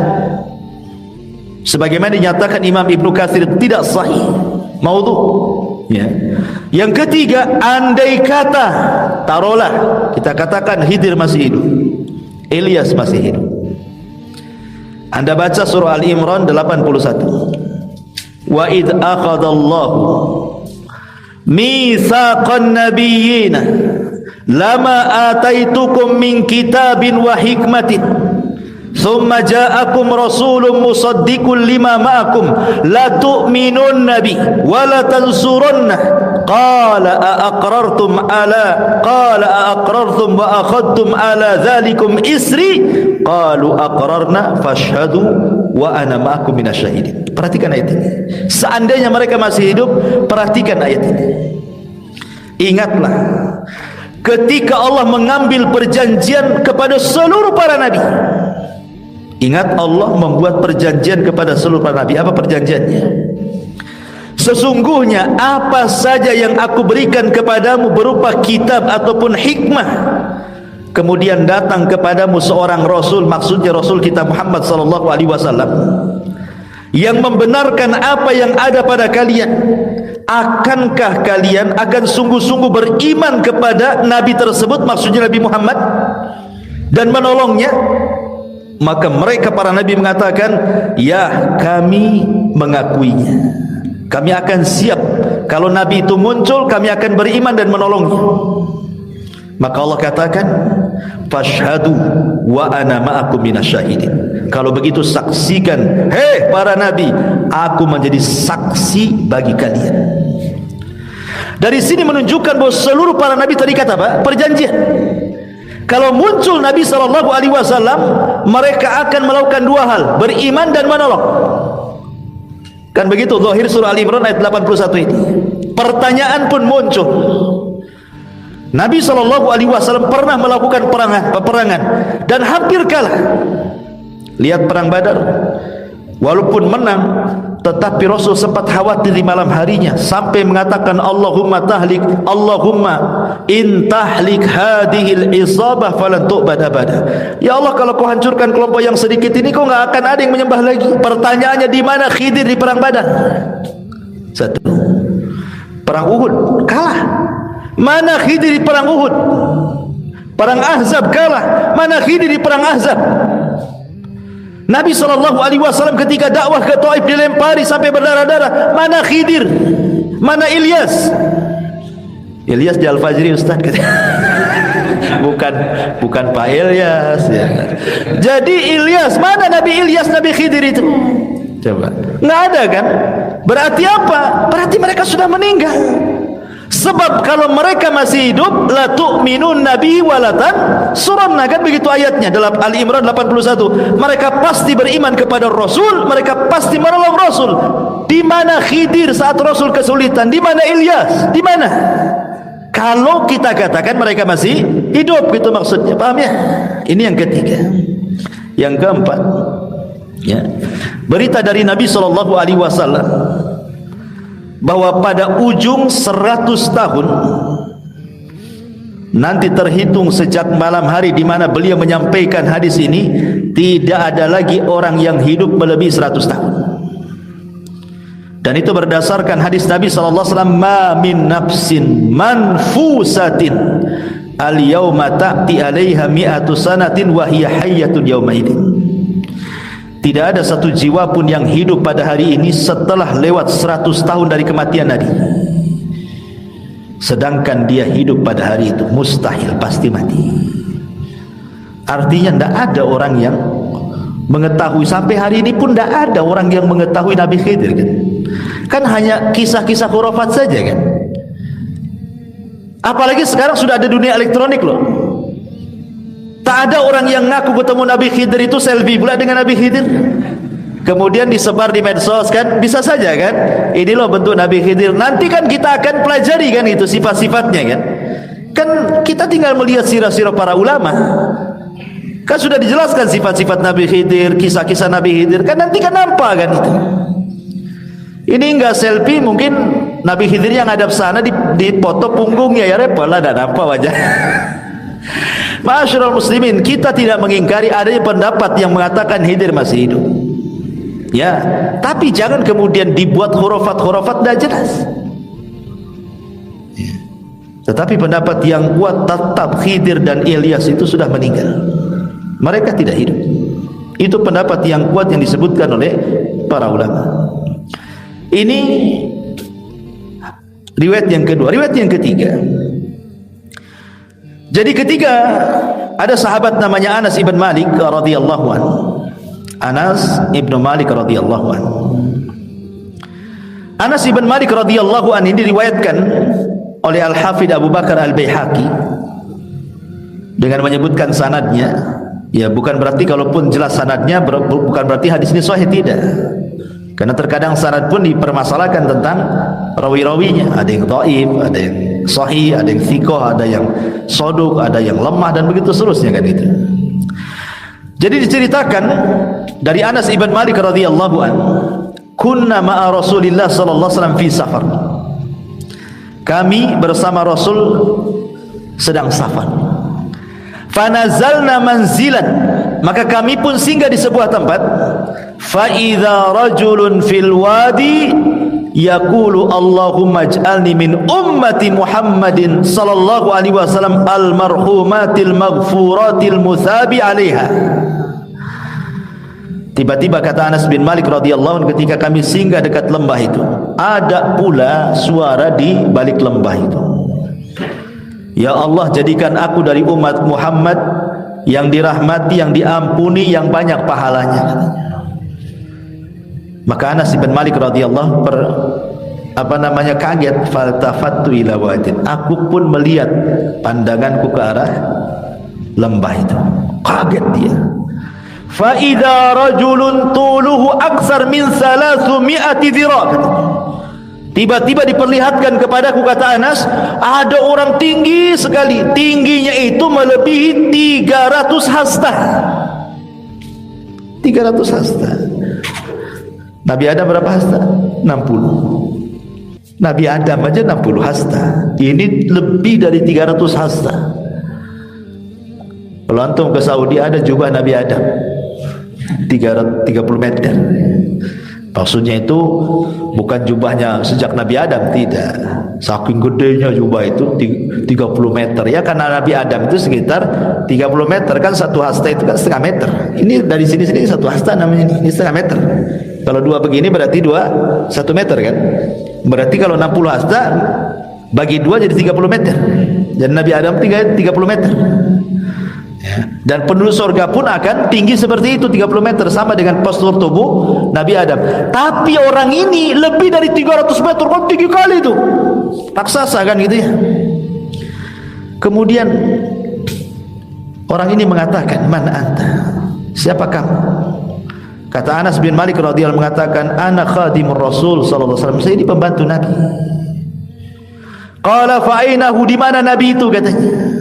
Sebagaimana dinyatakan Imam Ibnu Katsir tidak sahih, maudhu. Ya. Yang ketiga, andai kata, taruhlah kita katakan Khidir masih hidup, Ilyas masih hidup. Anda baca surah Al-Imran 81. Wa id akhadallahu mitsaqan nabiyyina lama ataitukum min kitabin wa hikmatin thumma ja'akum rasulun musaddiqun lima ma'akum la tu'minun nabi wa la tansurunna qala aqrartum wa akhadtum ala dhalikum isri qalu aqrarna fashhadu wa ana ma'akum minasyahidin. Perhatikan ayat ini. Seandainya mereka masih hidup, perhatikan ayat ini. Ingatlah ketika Allah mengambil perjanjian kepada seluruh para nabi. Ingat, Allah membuat perjanjian kepada seluruh para nabi. Apa perjanjiannya? Sesungguhnya apa saja yang aku berikan kepadamu berupa kitab ataupun hikmah, kemudian datang kepadamu seorang rasul, maksudnya rasul kita Muhammad sallallahu alaihi wasallam, yang membenarkan apa yang ada pada kalian, akankah kalian akan sungguh-sungguh beriman kepada nabi tersebut, maksudnya Nabi Muhammad, dan menolongnya? Maka mereka para nabi mengatakan, ya, kami mengakuinya, kami akan siap kalau nabi itu muncul, kami akan beriman dan menolongnya. Maka Allah katakan, fashhadu wa ana ma'akum minasyahidin. Kalau begitu saksikan, hei para nabi, aku menjadi saksi bagi kalian. Dari sini menunjukkan bahwa seluruh para nabi tadi kata apa? Perjanjian. Kalau muncul Nabi SAW, mereka akan melakukan dua hal, beriman dan menolong. Kan begitu zahir surah Al-Imran ayat 81 ini. Pertanyaan pun muncul. Nabi SAW pernah melakukan peperangan dan hampir kalah. Lihat perang Badar, walaupun menang, tetapi Rasul sempat khawatir di malam harinya sampai mengatakan, Allahumma in tahlik hadhil isabah falan tu'bad abada. Ya Allah, kalau kau hancurkan kelompok yang sedikit ini, kau enggak akan ada yang menyembah lagi. Pertanyaannya, di mana Khidir di perang Badar? Satu. Perang Uhud kalah. Mana Khidir di perang Uhud? Perang Ahzab kalah. Mana Khidir di perang Ahzab? Nabi SAW ketika dakwah ke Taif dilempari sampai berdarah-darah. Mana Khidir? Mana Ilyas? Ilyas di Al-Fajri, Ustaz. bukan Pak Ilyas ya. Jadi Ilyas, mana Nabi Ilyas, Nabi Khidir itu? Coba, nggak ada kan? Berarti apa? Berarti mereka sudah meninggal. Sebab kalau mereka masih hidup, la tu'minun nabi walatan surunna, kan begitu ayatnya dalam Al-Imran 81. Mereka pasti beriman kepada Rasul, mereka pasti menolong Rasul. Di mana Khidir saat Rasul kesulitan? Di mana Ilyas? Di mana? Kalau kita katakan mereka masih hidup, gitu maksudnya, paham ya? Ini yang ketiga. Yang keempat, ya, berita dari Nabi SAW bahwa pada ujung 100 tahun nanti terhitung sejak malam hari di mana beliau menyampaikan hadis ini, tidak ada lagi orang yang hidup melebihi 100 tahun. Dan itu berdasarkan hadis Nabi sallallahu alaihi wasallam, "Ma min nafsin manfusatin al-yawma ta'ti 'alaiha mi'atu sanatin wa hiya hayyatun yawma idzin." Tidak ada satu jiwa pun yang hidup pada hari ini setelah lewat 100 tahun dari kematian Nabi, sedangkan dia hidup pada hari itu. Mustahil, pasti mati. Artinya tidak ada orang yang mengetahui, sampai hari ini pun tidak ada orang yang mengetahui Nabi Khidir kan? Kan hanya kisah-kisah khurafat saja kan? Apalagi sekarang sudah ada dunia elektronik loh. Tak ada orang yang ngaku ketemu Nabi Khidir itu selfie pula dengan Nabi Khidir, kemudian disebar di medsos kan? Bisa saja kan? Ini loh bentuk Nabi Khidir. Nanti kan kita akan pelajari kan itu sifat-sifatnya kan? Kan kita tinggal melihat sirah-sirah para ulama. Kan sudah dijelaskan sifat-sifat Nabi Khidir, kisah-kisah Nabi Khidir. Kan nanti kan nampak kan itu. Ini enggak selfie, mungkin Nabi Khidir yang hadap sana dipoto punggungnya, ya repot lah, tidak nampak wajah. Ma'asyiral muslimin, kita tidak mengingkari adanya pendapat yang mengatakan Khidir masih hidup. Ya, tapi jangan kemudian dibuat khurafat-khurafat tidak jelas. Ya. Tetapi pendapat yang kuat tetap Khidir dan Ilyas itu sudah meninggal. Mereka tidak hidup. Itu pendapat yang kuat yang disebutkan oleh para ulama. Ini riwayat yang kedua. Riwayat yang ketiga, jadi ketika ada sahabat namanya Anas ibn Malik radhiyallahu anhu. Anas ibn Malik radhiyallahu anhu. Anas ibn Malik radhiyallahu anhu ini diriwayatkan oleh Al-Hafidh Abu Bakar Al-Baihaqi dengan menyebutkan sanadnya. Ya, bukan berarti kalaupun jelas sanadnya bukan berarti hadis ini sahih, tidak. Karena terkadang sanad pun dipermasalahkan tentang rawi-rawinya. Ada yang dhaif, ada yang sahih, ada yang thiqah, ada yang soduk, ada yang lemah, dan begitu seterusnya kan itu. Jadi diceritakan dari Anas ibn Malik radhiyallahu anhu, kunna ma'a Rasulillah sallallahu alaihi wasallam fi safar. Kami bersama Rasul sedang safar. Fanazalna manzilan, maka kami pun singgah di sebuah tempat. Fa idza rajulun fil wadi yaqulu Allahumma ij'alni min ummati Muhammadin sallallahu alaihi wasallam al marhumatil maghfuratil muthabi 'alaiha. Tiba-tiba kata Anas bin Malik radhiyallahu anhu, ketika kami singgah dekat lembah itu, ada pula suara di balik lembah itu. Ya Allah, jadikan aku dari umat Muhammad yang dirahmati, yang diampuni, yang banyak pahalanya, katanya. Maka Anas bin Malik radhiyallahu kaget. Faltafattu ila wadin, aku pun melihat pandanganku ke arah lembah itu. Kaget dia. Fa idza rajulun tuluhu aksar min 300 dhira'. Tiba-tiba diperlihatkan kepadaku, kata Anas, ada orang tinggi sekali. Tingginya itu melebihi 300 hasta. 300 hasta. Nabi Adam berapa hasta? 60. Nabi Adam aja 60 hasta. Ini lebih dari 300 hasta. Kalau antum ke Saudi, ada jubah Nabi Adam 30 meter. Maksudnya itu bukan jubahnya sejak Nabi Adam, tidak. Saking gedenya jubah itu 30 meter. Ya, karena Nabi Adam itu sekitar 30 meter kan, satu hasta itu kan setengah meter. Ini dari sini satu hasta namanya, ini setengah meter. Kalau dua begini berarti 1 meter kan. Berarti kalau 60 hasta bagi 2 jadi 30 meter. Dan Nabi Adam 30 meter. Ya. Dan penduduk surga pun akan tinggi seperti itu, 30 meter, sama dengan postur tubuh Nabi Adam. Tapi orang ini lebih dari 300 meter, kan tinggi kali itu, raksasa kan gitu ya. Kemudian orang ini mengatakan, man anta, siapa kamu? Kata Anas bin Malik radhiyallahu mengatakan, ana khadimur Rasul sallallahu alaihi wasallam, saya ini pembantu Nabi. Qala fa ainahu, di mana Nabi itu, katanya.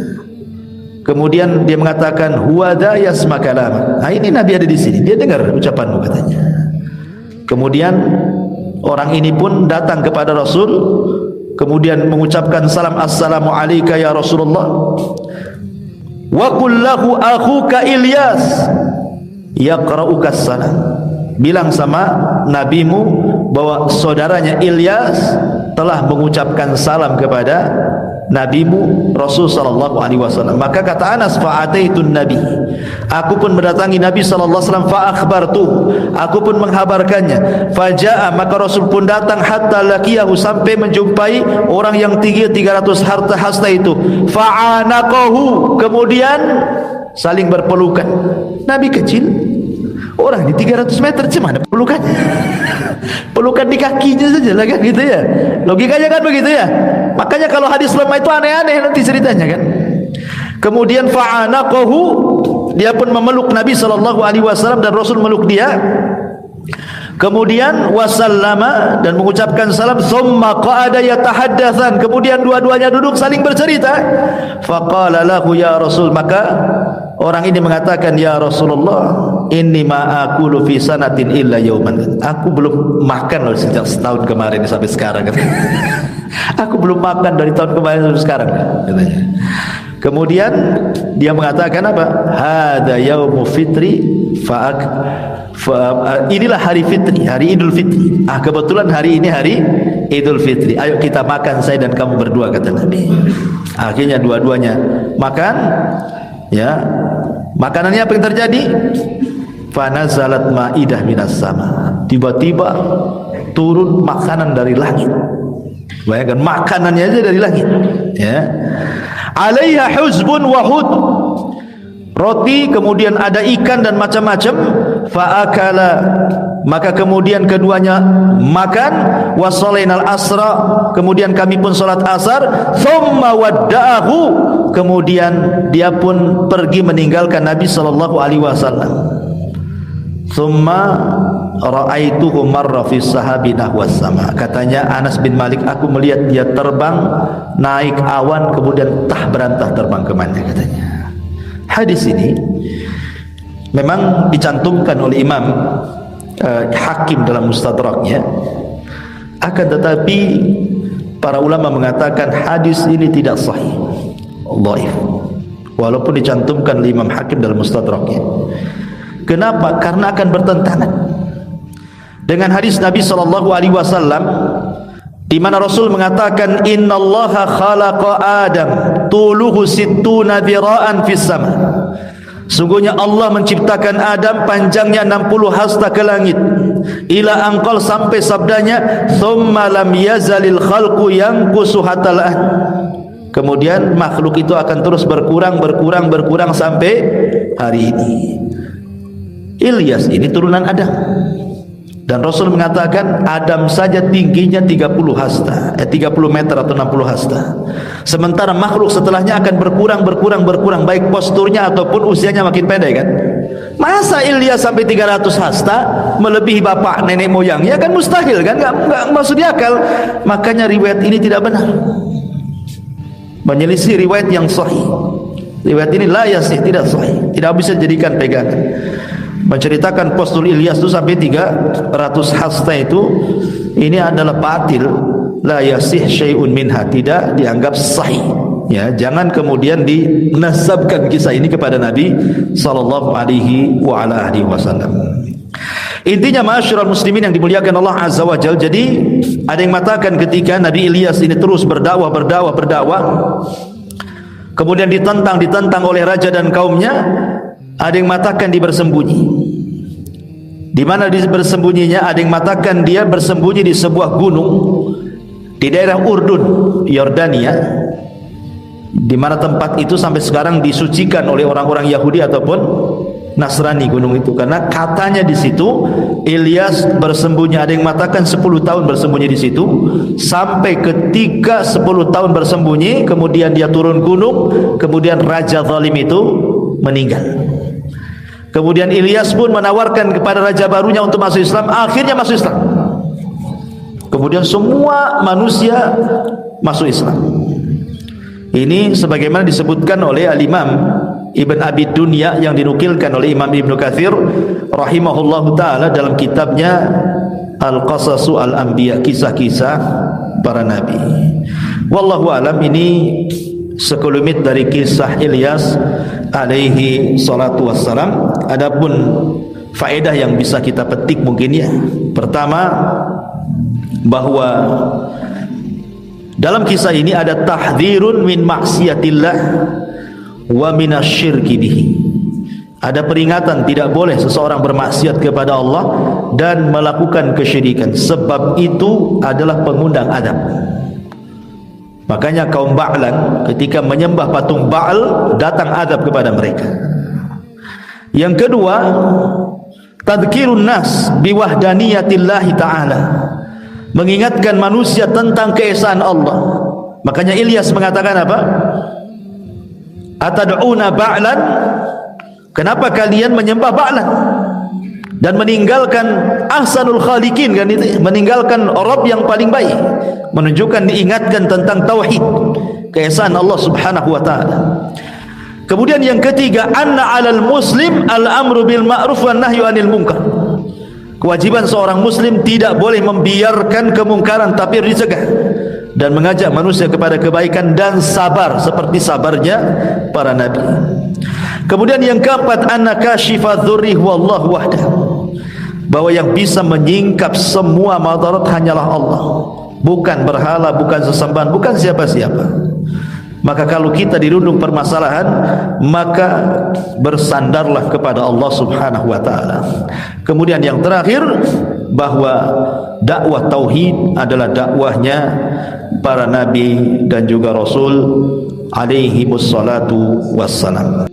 Kemudian dia mengatakan, huwa da yasma kalama. Nah, ini Nabi ada di sini, dia dengar ucapanmu, katanya. Kemudian Orang ini pun datang kepada Rasul, kemudian mengucapkan salam, assalamu alayka ya Rasulullah, wa qul lahu akhuka Ilyas yaqra'uka salam. Bilang sama nabimu bahwa saudaranya Ilyas telah mengucapkan salam kepada nabimu Rasul sallallahu alaihi wasallam. Maka kata Anas, fa'ataitun nabi, aku pun mendatangi Nabi sallallahu alaihi wasallam, fa akhbartu, aku pun menghabarkannya. Faja'a, maka Rasul pun datang, hatta laqiyahu, sampai menjumpai orang yang tinggi 300 harta hasta itu. Fa'anaqahu, kemudian saling berpelukan. Nabi kecil, orang di 300 meter, gimana pelukannya? Pelukan di kakinya saja lah kan, gitu ya. Logikanya kan begitu ya. Makanya kalau hadis lemah itu aneh-aneh nanti ceritanya kan. Kemudian fa'anaqahu, dia pun memeluk Nabi sallallahu alaihi wasallam dan Rasul meluk dia. Kemudian wasallama, dan mengucapkan salam. Thumma qa'ada yatahaddatsan, kemudian dua-duanya duduk saling bercerita. Faqala lahu ya Rasul, maka orang ini mengatakan, ya Rasulullah, inni ma akulu fi sanatin illa yauman. Aku belum makan sejak setahun kemarin sampai sekarang. Aku belum makan dari tahun kemarin sampai sekarang, katanya. Kemudian dia mengatakan apa? Hada yaumu fitri inilah hari fitri, hari Idul Fitri. Kebetulan hari ini hari Idul Fitri. Ayo kita makan, saya dan kamu berdua, kata Nabi. Akhirnya dua-duanya makan. Ya, makanannya apa yang terjadi? Fanazalat ma'idah minas sama. Tiba-tiba turun makanan dari langit. Bayangkan, makanannya aja dari langit. Ya. Alaiha huzbun wa hud, roti, kemudian ada ikan dan macam-macam. Fa'akala, maka kemudian keduanya makan. Wasalainal asra, kemudian kami pun salat asar. Thumma wadda'ahu, kemudian dia pun pergi meninggalkan Nabi sallallahu alaihi wasallam. Thumma ra'aituhu marra fi sahabi nahwas sama. Katanya Anas bin Malik, aku melihat dia terbang naik awan, kemudian berantah terbang kemana, katanya. Hadis ini memang dicantumkan oleh Imam Hakim dalam Mustadraknya, akan tetapi para ulama mengatakan hadis ini tidak sahih, dhaif, walaupun dicantumkan oleh Imam Hakim dalam Mustadraknya. Kenapa? Karena akan bertentangan dengan hadis Nabi sallallahu alaihi wasallam di mana Rasul mengatakan, innallaha khalaqa Adam tuluhu sittuna dhira'an fis sama. Sungguhnya Allah menciptakan Adam, panjangnya 60 hasta ke langit. Ila angqal, sampai sabdanya, thumma lam yazalil khalqu yanqusu hatal an. Kemudian makhluk itu akan terus berkurang sampai hari ini. Ilyas ini turunan Adam, dan Rasul mengatakan Adam saja tingginya 30 hasta, 30 meter atau 60 hasta. Sementara makhluk setelahnya akan berkurang, baik posturnya ataupun usianya makin pendek kan. Masa Ilyas sampai 300 hasta melebihi bapak nenek moyangnya, kan mustahil kan, enggak masuk di akal. Makanya riwayat ini tidak benar, menyelisih riwayat yang sahih. Riwayat ini la yasih, tidak sahih, tidak bisa dijadikan pegangan. Menceritakan postur Ilyas itu sampai 300 hasta itu, ini adalah batil, la yasih syai'un minha, tidak dianggap sahih. Ya, jangan kemudian dinasabkan kisah ini kepada Nabi sallallahu alaihi wa ala alihi wasallam. Intinya ma'asyiral muslimin yang dimuliakan Allah azza wa jalla, jadi ada yang mengatakan ketika Nabi Ilyas ini terus berdakwah, kemudian ditentang oleh raja dan kaumnya. Ada yang mengatakan dia bersembunyi. Di mana dia bersembunyinya? Ada yang mengatakan dia bersembunyi di sebuah gunung di daerah Urdun, Yordania, di mana tempat itu sampai sekarang disucikan oleh orang-orang Yahudi ataupun Nasrani, gunung itu, karena katanya di situ Ilyas bersembunyi. Ada yang mengatakan 10 tahun bersembunyi di situ, sampai ketika 10 tahun bersembunyi, kemudian dia turun gunung, kemudian raja zalim itu meninggal. Kemudian Ilyas pun menawarkan kepada raja barunya untuk masuk Islam, akhirnya masuk Islam. Kemudian semua manusia masuk Islam. Ini sebagaimana disebutkan oleh Al-Imam Ibn Abi Dunya, yang dinukilkan oleh Imam Ibn Katsir rahimahullahu ta'ala dalam kitabnya al-qasasu al-anbiya, kisah-kisah para nabi. Wallahu alam, ini sekelumit dari kisah Ilyas alaihi salatu wassalam. Adapun faedah yang bisa kita petik mungkin ya, pertama, bahwa dalam kisah ini ada tahdzirun min maksiatillah wa minasyirki bihi. Ada peringatan tidak boleh seseorang bermaksiat kepada Allah dan melakukan kesyirikan, sebab itu adalah pengundang adab. Makanya kaum Ba'lan ketika menyembah patung Ba'al, datang adab kepada mereka. Yang kedua, tadhkirun nas biwahdaniyatillahi ta'ala, mengingatkan manusia tentang keesaan Allah. Makanya Ilyas mengatakan apa? Atad'una Ba'lan, kenapa kalian menyembah Ba'lan dan meninggalkan ahsanul khaliqin, kan itu, meninggalkan Rabb yang paling baik, menunjukkan diingatkan tentang tauhid, keesaan Allah Subhanahu wa taala. Kemudian yang ketiga, anna 'alal muslim al-amru bil ma'ruf wan nahyu 'anil munkar. Kewajiban seorang muslim tidak boleh membiarkan kemungkaran, tapi dicegah, dan mengajak manusia kepada kebaikan dan sabar seperti sabarnya para nabi. Kemudian yang keempat, anna kashifa dzurri wallahu wahdah, bahwa yang bisa menyingkap semua madarat hanyalah Allah, bukan berhala, bukan sesembahan, bukan siapa-siapa. Maka kalau kita dirundung permasalahan, maka bersandarlah kepada Allah Subhanahu wa taala. Kemudian yang terakhir, bahwa dakwah tauhid adalah dakwahnya para nabi dan juga rasul alaihi wassalatu wassalam.